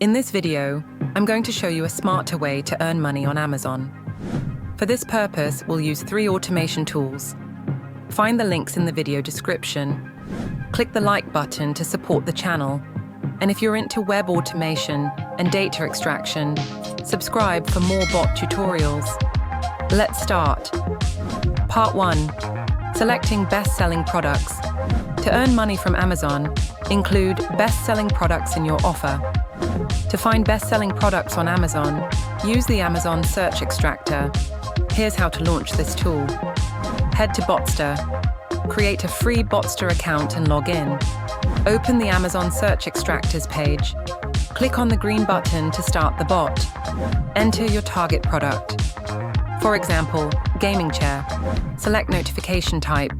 In this video, I'm going to show you a smarter way to earn money on Amazon. For this purpose, we'll use 3 automation tools. Find the links in the video description. Click the like button to support the channel. And if you're into web automation and data extraction, subscribe for more bot tutorials. Let's start. Part 1. Selecting best-selling products. To earn money from Amazon, include best-selling products in your offer. To find best-selling products on Amazon, use the Amazon Search Extractor. Here's how to launch this tool. Head to Botster. Create a free Botster account and log in. Open the Amazon Search Extractors page. Click on the green button to start the bot. Enter your target product. For example, gaming chair. Select notification type,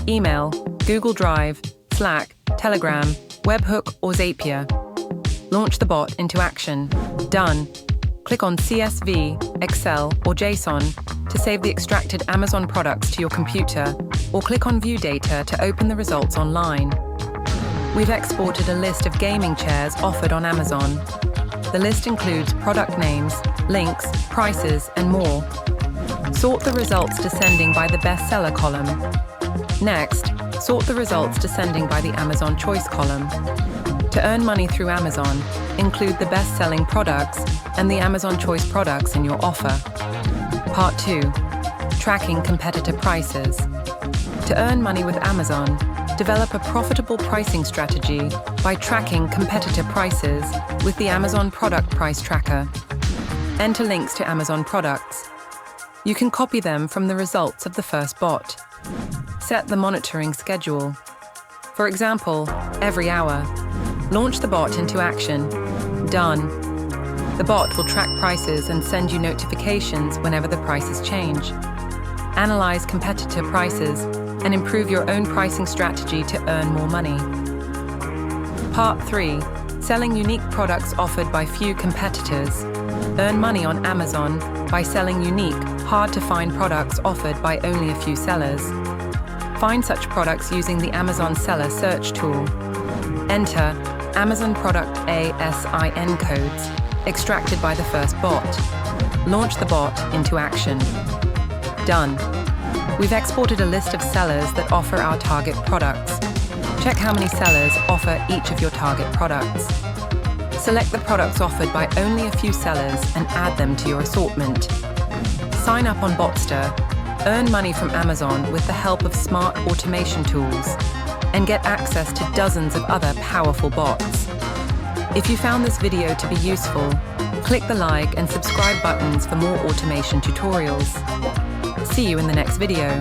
email, Google Drive, Slack, Telegram, webhook or Zapier. Launch the bot into action. Done. Click on CSV, Excel or JSON to save the extracted Amazon products to your computer, or click on View Data to open the results online. We've exported a list of gaming chairs offered on Amazon. The list includes product names, links, prices, and more. Sort the results descending by the bestseller column. Next, sort the results descending by the Amazon Choice column. To earn money through Amazon, include the best-selling products and the Amazon Choice products in your offer. Part 2. Tracking competitor prices. To earn money with Amazon, develop a profitable pricing strategy by tracking competitor prices with the Amazon Product Price Tracker. Enter links to Amazon products. You can copy them from the results of the first bot. Set the monitoring schedule. For example, every hour. Launch the bot into action. Done. The bot will track prices and send you notifications whenever the prices change. Analyze competitor prices and improve your own pricing strategy to earn more money. Part 3. Selling unique products offered by few competitors. Earn money on Amazon by selling unique, hard-to-find products offered by only a few sellers. Find such products using the Amazon Seller Search tool. Enter Amazon Product ASIN codes extracted by the first bot. Launch the bot into action. Done. We've exported a list of sellers that offer our target products. Check how many sellers offer each of your target products. Select the products offered by only a few sellers and add them to your assortment. Sign up on Botster. Earn money from Amazon with the help of smart automation tools, and get access to dozens of other powerful bots. If you found this video to be useful, click the like and subscribe buttons for more automation tutorials. See you in the next video.